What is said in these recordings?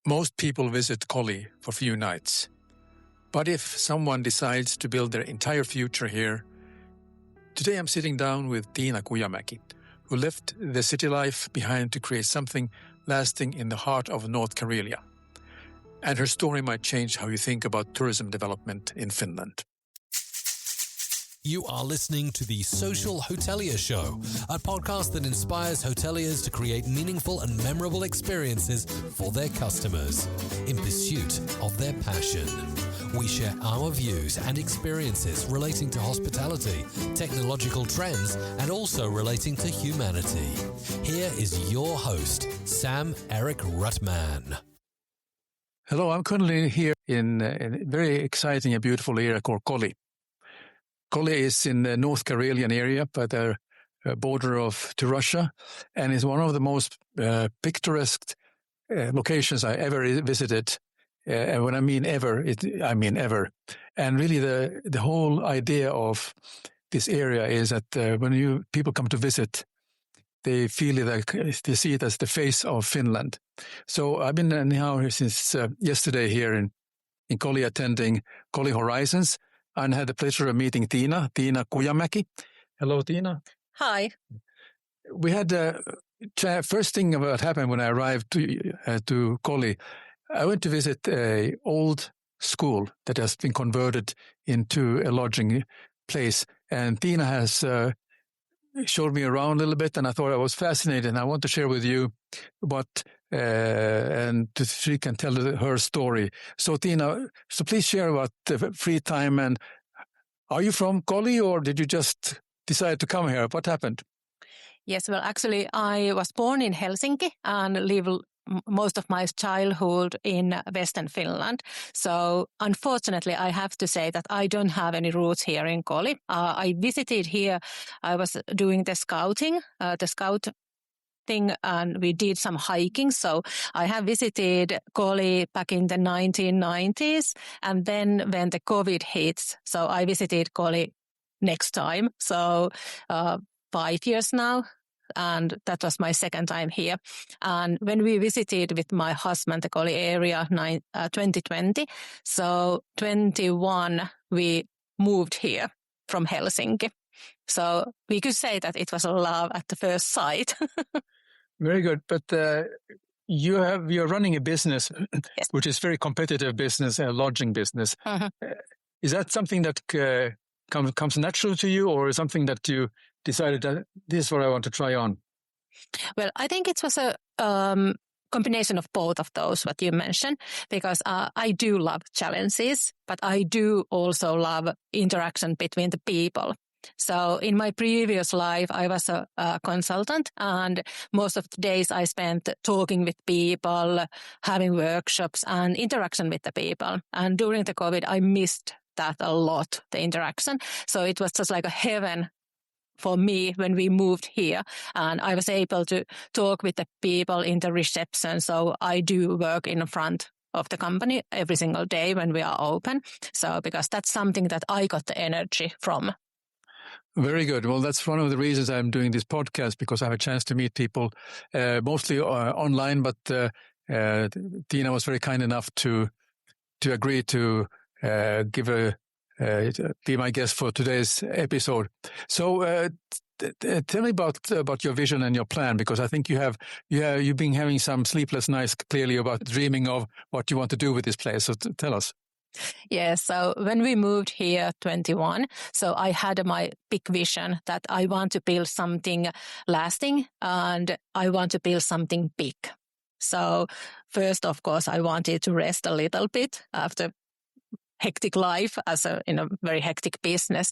Most people visit Koli for a few nights. But if someone decides to build their entire future here, today I'm sitting down with Tiina Kujamäki, who left the city life behind to create something lasting in the heart of North Karelia. And her story might change how you think about tourism development in Finland. You are listening to the Social Hotelier Show, a podcast that inspires hoteliers to create meaningful and memorable experiences for their customers in pursuit of their passion. We share our views and experiences relating to hospitality, technological trends, and also relating to humanity. Here is your host, Sam-Erik Rutman. Hello, I'm currently here in a very exciting and beautiful area called Koli. Koli is in the North Karelian area by the border to Russia, and is one of the most picturesque locations I ever visited. And when I mean ever, I mean ever. And really the whole idea of this area is that when people come to visit, they feel it like they see it as the face of Finland. So I've been now since yesterday here in Koli attending Koli Horizons, and had the pleasure of meeting Tiina Kujamäki. Hello, Tiina. Hi. We had first thing about happened when I arrived to Koli. I went to visit an old school that has been converted into a lodging place, and Tiina has showed me around a little bit, and I thought I was fascinated, and I want to share with you what and she can tell her story. So Tiina, please share about the free time. And are you from Koli, or did you just decide to come here? What happened? Yes, well, actually, I was born in Helsinki and lived most of my childhood in Western Finland. So unfortunately, I have to say that I don't have any roots here in Koli. I visited here. I was doing the scouting, and we did some hiking. So I have visited Koli back in the 1990s. And then when the COVID hits, so I visited Koli next time. So 5 years now. And that was my second time here. And when we visited with my husband, the Koli area, 2020, so 21, we moved here from Helsinki. So we could say that it was a love at the first sight. Very good. But you're running a business, yes, which is very competitive business, a lodging business. Mm-hmm. Is that something that comes natural to you, or is something that you decided that this is what I want to try on? Well, I think it was a combination of both of those, what you mentioned, because I do love challenges, but I do also love interaction between the people. So in my previous life, I was a consultant, and most of the days I spent talking with people, having workshops and interaction with the people. And during the COVID, I missed that a lot, the interaction. So it was just like a heaven for me when we moved here, and I was able to talk with the people in the reception. So I do work in front of the company every single day when we are open. So because that's something that I got the energy from. Very good. Well, that's one of the reasons I'm doing this podcast, because I have a chance to meet people, mostly online, but Tiina was very kind enough to agree to be my guest for today's episode. So tell me about your vision and your plan, because I think you've been having some sleepless nights, clearly, about dreaming of what you want to do with this place. So tell us. Yeah, so when we moved here 21, so I had my big vision that I want to build something lasting and I want to build something big. So first, of course, I wanted to rest a little bit after hectic life in a very hectic business.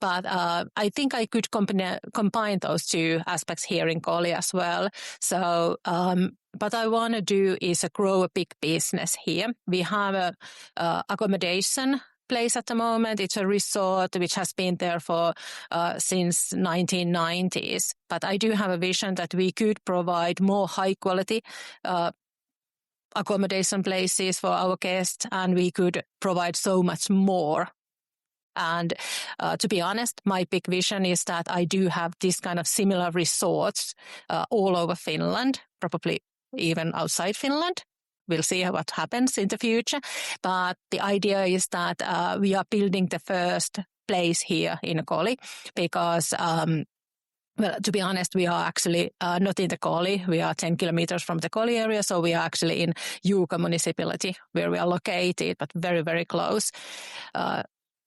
But I think I could combine those two aspects here in Koli as well. So what I want to do is grow a big business here. We have a accommodation place at the moment. It's a resort which has been there for since 1990s. But I do have a vision that we could provide more high quality accommodation places for our guests, and we could provide so much more. And to be honest, my big vision is that I do have this kind of similar resorts all over Finland, probably even outside Finland. we'll see what happens in the future. But the idea is that we are building the first place here in Koli because well, to be honest, we are actually not in the Koli. We are 10 kilometers from the Koli area, so we are actually in Juuka municipality where we are located, but very, very close.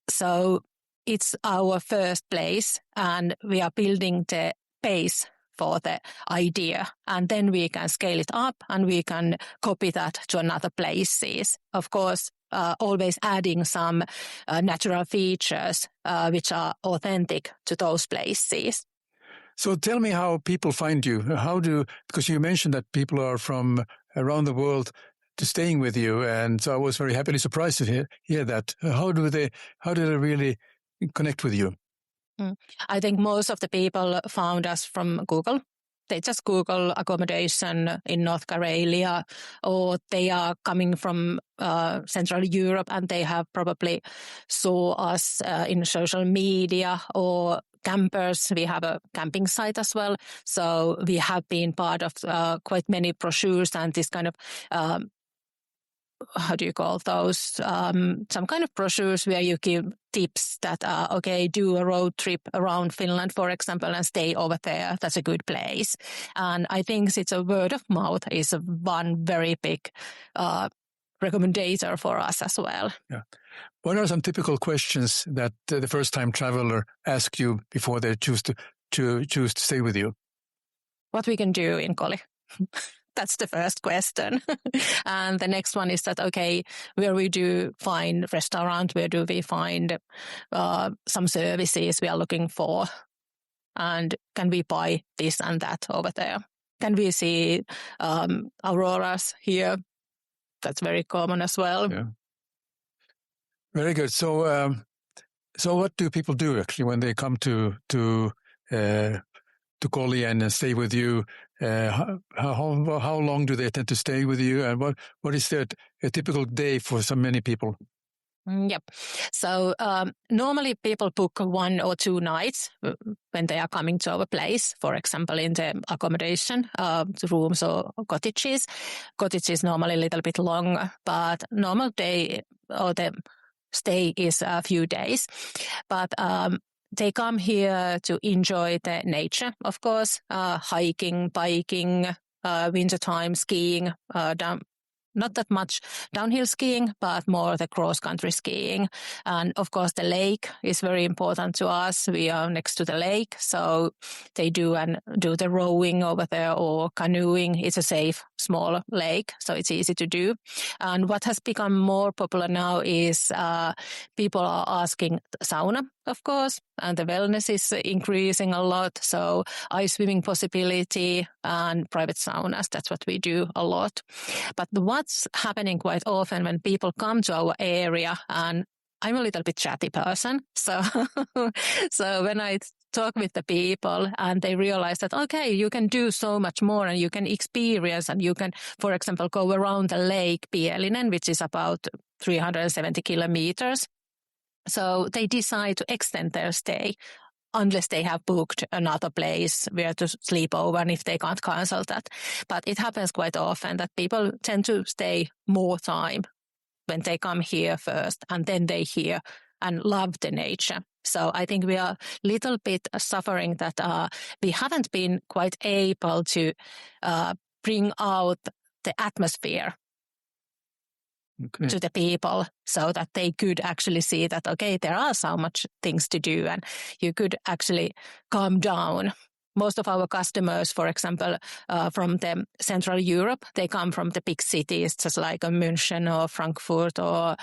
So it's our first place, and we are building the base for the idea, and then we can scale it up and we can copy that to another places. Of course, always adding some natural features which are authentic to those places. So tell me how people find you. Because you mentioned that people are from around the world to staying with you, and so I was very happily surprised to hear that. How do they really connect with you? I think most of the people found us from Google. They just Google accommodation in North Karelia, or they are coming from Central Europe and they have probably saw us in social media, or campers. We have a camping site as well. So we have been part of quite many brochures and this kind of how do you call those? Some kind of brochures where you give tips that, do a road trip around Finland, for example, and stay over there. That's a good place. And I think it's a word of mouth is one very big recommendation for us as well. Yeah. What are some typical questions that the first-time traveler asks you before they choose to stay with you? What we can do in Koli? That's the first question. And the next one is that, where we do find restaurant, where do we find some services we are looking for? And can we buy this and that over there? Can we see auroras here? That's very common as well. Yeah. Very good. So what do people do actually when they come to Koli and stay with you? How long do they tend to stay with you, and what is a typical day for so many people? Yep. So normally people book 1 or 2 nights when they are coming to our place, for example, in the accommodation, rooms or cottages. Cottages normally a little bit longer, but normal day or the stay is a few days. But they come here to enjoy the nature, of course, hiking, biking, wintertime skiing, not that much downhill skiing, but more the cross-country skiing. And of course, the lake is very important to us. We are next to the lake, so they do the rowing over there or canoeing. It's a safe, small lake, so it's easy to do. And what has become more popular now is people are asking sauna, of course, and the wellness is increasing a lot. So ice swimming possibility and private saunas, that's what we do a lot. But what's happening quite often when people come to our area, and I'm a little bit chatty person, so when I talk with the people and they realize that, you can do so much more and you can experience and you can, for example, go around the lake Pielinen, which is about 370 kilometers. So they decide to extend their stay unless they have booked another place where to sleep over and if they can't cancel that. But it happens quite often that people tend to stay more time when they come here first and then they here and love the nature. So I think we are a little bit suffering that we haven't been quite able to bring out the atmosphere to the people so that they could actually see that, there are so much things to do and you could actually calm down. Most of our customers, for example, from the Central Europe, they come from the big cities, just like München or Frankfurt or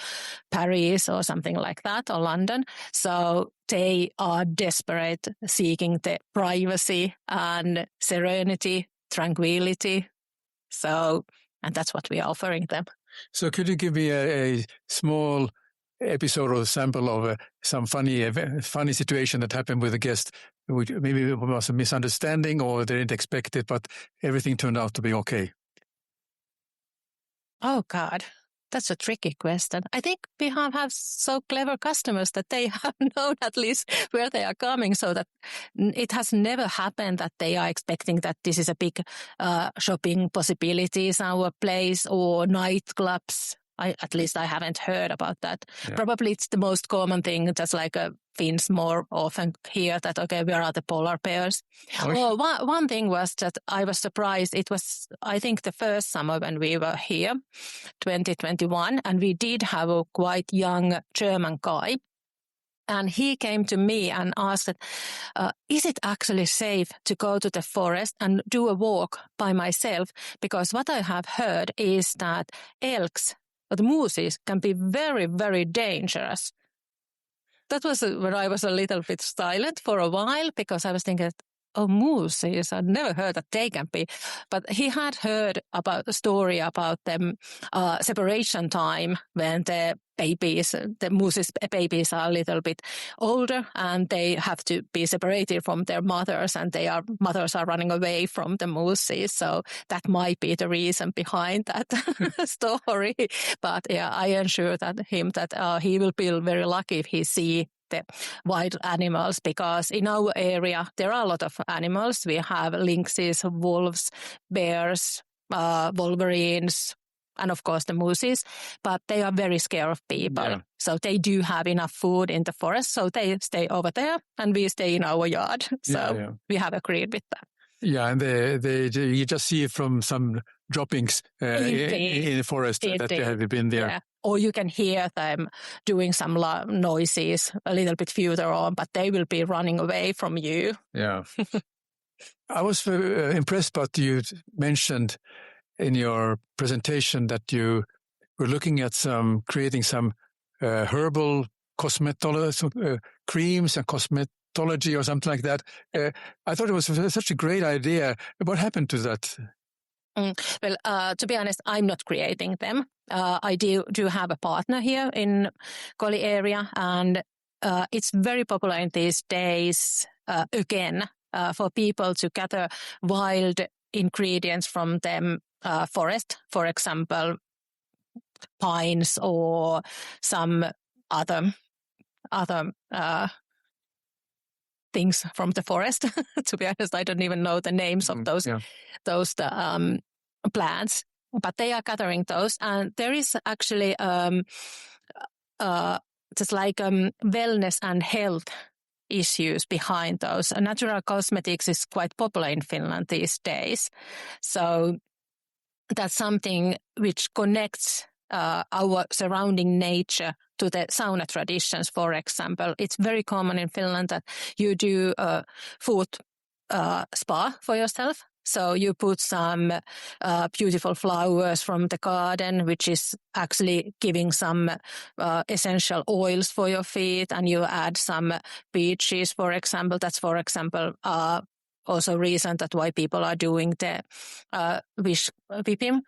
Paris or something like that, or London. So they are desperate, seeking the privacy and serenity, tranquility. So, and that's what we are offering them. So could you give me a small episode or sample of some funny situation that happened with a guest? Maybe it was a misunderstanding or they didn't expect it, but everything turned out to be okay. Oh, God. That's a tricky question. I think we have so clever customers that they have known at least where they are coming, so that it has never happened that they are expecting that this is a big shopping possibilities, our place, or nightclubs. At least I haven't heard about that. Yeah. Probably it's the most common thing, just like Finns more often hear that, okay, where are the polar bears? Oh, one thing was that I was surprised. It was, I think, the first summer when we were here, 2021, and we did have a quite young German guy. And he came to me and asked, is it actually safe to go to the forest and do a walk by myself? Because what I have heard is that elks, the mooses, can be very, very dangerous. That was when I was a little bit silent for a while, because I was thinking, oh, mooses, I'd never heard that they can be. But he had heard about the story about them separation time when the mooses babies are a little bit older and they have to be separated from their mothers, and mothers are running away from the mooses. So that might be the reason behind that story. But yeah, I assure that he will be very lucky if he see the wild animals, because in our area there are a lot of animals. We have lynxes, wolves, bears, wolverines, and of course the mooses, but they are very scared of people. Yeah. So they do have enough food in the forest, so they stay over there and we stay in our yard. So we have agreed with that. Yeah, and you just see it from some droppings in the forest that they have been there. Yeah. Or you can hear them doing some noises a little bit further on, but they will be running away from you. Yeah. I was impressed, but you mentioned in your presentation that you were looking at creating some herbal cosmetology, creams and cosmetology or something like that. I thought it was such a great idea. What happened to that? Well, to be honest, I'm not creating them. I do have a partner here in Koli area, and it's very popular in these days, again, for people to gather wild ingredients from them forest, for example, pines or some other things from the forest. To be honest, I don't even know the names of those plants, but they are gathering those. And there is actually just like wellness and health issues behind those. Natural cosmetics is quite popular in Finland these days. So that's something which connects our surrounding nature to the sauna traditions, for example. It's very common in Finland that you do a foot spa for yourself. So you put some beautiful flowers from the garden, which is actually giving some essential oils for your feet, and you add some beaches, for example. That's, for example, also reason that why people are doing the whipping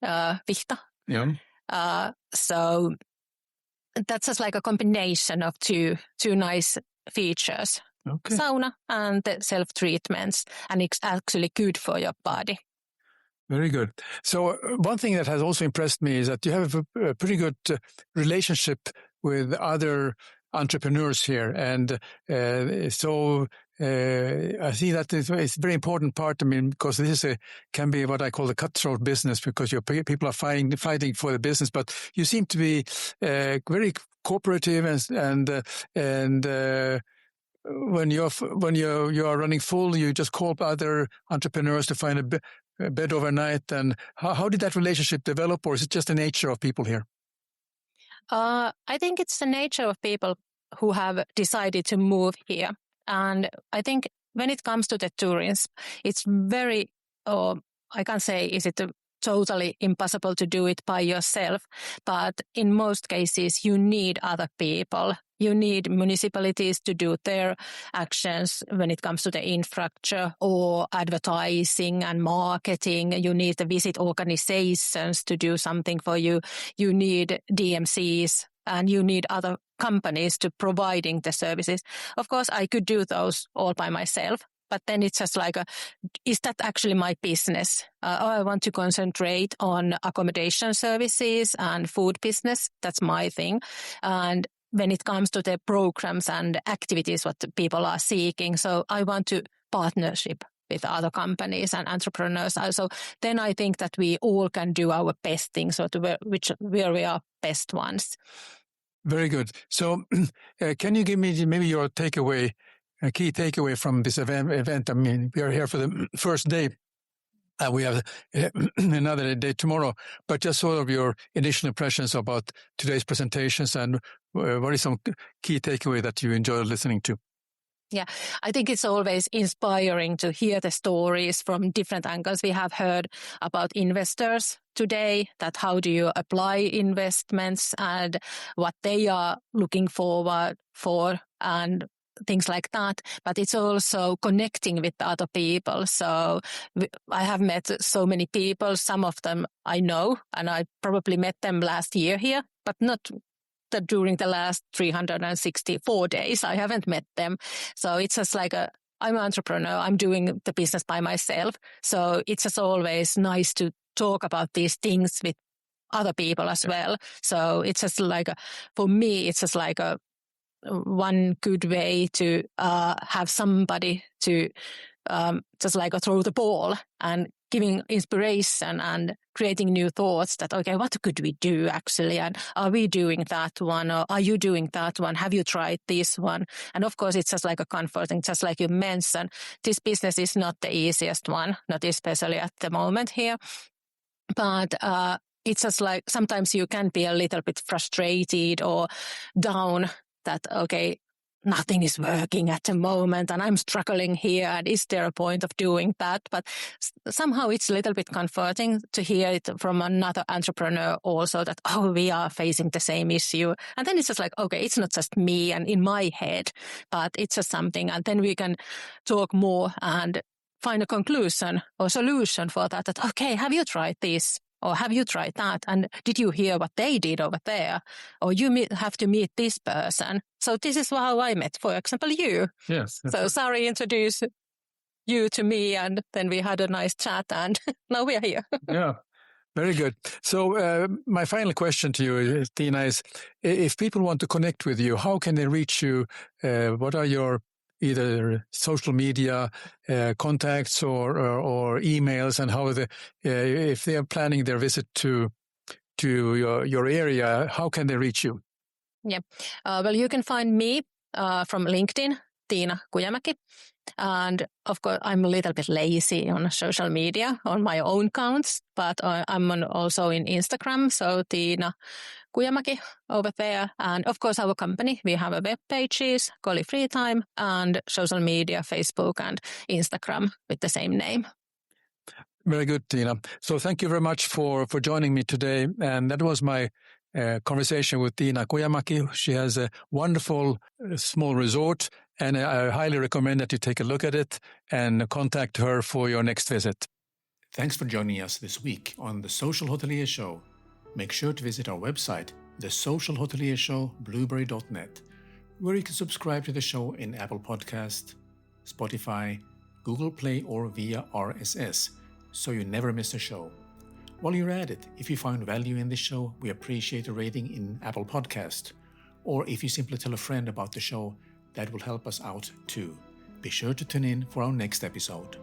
vihta. Yeah. So that's just like a combination of two nice features. Okay. Sauna and the self-treatments, and it's actually good for your body. Very good. So one thing that has also impressed me is that you have a pretty good relationship with other entrepreneurs here. And so I see that it's a very important part. I mean, because this can be what I call the cutthroat business, because your people are fighting for the business, but you seem to be very cooperative and when you are running full, you just call up other entrepreneurs to find a bed overnight. And how did that relationship develop, or is it just the nature of people here? I think it's the nature of people who have decided to move here. And I think when it comes to the tourism, it's very, I can't say is it totally impossible to do it by yourself, but in most cases you need other people. You need municipalities to do their actions when it comes to the infrastructure or advertising and marketing. You need the visit organizations to do something for you. You need DMCs and you need other companies to providing the services. Of course, I could do those all by myself, But then it's just like, is that actually my business? I want to concentrate on accommodation services and food business. That's my thing. And when it comes to the programs and activities, what the people are seeking. So I want to partnership with other companies and entrepreneurs. So then I think that we all can do our best things, where we are best ones. Very good. So can you give me maybe your takeaway, a key takeaway from this event? I mean, we are here for the first day. We have another day tomorrow, but just sort of your initial impressions about today's presentations and what is some key takeaway that you enjoyed listening to? Yeah, I think it's always inspiring to hear the stories from different angles. We have heard about investors today, that how do you apply investments and what they are looking forward for and things like that. But it's also connecting with other people. So I have met so many people. Some of them I know, and I probably met them last year here, but not that during the last 364 days. I haven't met them. So it's just like I'm an entrepreneur. I'm doing the business by myself. So it's just always nice to talk about these things with other people as well. So it's just like, for me, it's just like one good way to have somebody to just like throw the ball and giving inspiration and creating new thoughts that, okay, what could we do actually? And are we doing that one? Or are you doing that one? Have you tried this one? And of course, it's just like a comforting, just like you mentioned, this business is not the easiest one, not especially at the moment here. But it's just like sometimes you can be a little bit frustrated or down that, okay, nothing is working at the moment and I'm struggling here. And is there a point of doing that? But somehow it's a little bit comforting to hear it from another entrepreneur also that, oh, we are facing the same issue. And then it's just like, okay, it's not just me and in my head, but it's just something. And then we can talk more and find a conclusion or solution for that. That, okay, have you tried this? Or have you tried that? And did you hear what they did over there? Or you have to meet this person. So this is how I met, for example, you. Yes. So Right. Sari introduced you to me and then we had a nice chat and now we are here. Yeah, very good. So my final question to you, Tiina, is if people want to connect with you, how can they reach you? What are your either social media contacts or emails, and how if they are planning their visit to your area, how can they reach you? Yeah. Well, you can find me from LinkedIn, Tiina Kujamäki. And of course, I'm a little bit lazy on social media on my own accounts, but I'm also in Instagram. So Tiina Kujamäki over there. And of course, our company, we have a web pages, Koli Free Time, and social media, Facebook and Instagram with the same name. Very good, Tiina. So thank you very much for joining me today. And that was my conversation with Tiina Kujamäki. She has a wonderful small resort, and I highly recommend that you take a look at it and contact her for your next visit. Thanks for joining us this week on The Social Hotelier Show. Make sure to visit our website, The Social Hotelier Show, blueberry.net, where you can subscribe to the show in Apple Podcast, Spotify, Google Play, or via RSS, so you never miss a show. While you're at it, if you found value in this show, we appreciate a rating in Apple Podcast. Or if you simply tell a friend about the show, that will help us out too. Be sure to tune in for our next episode.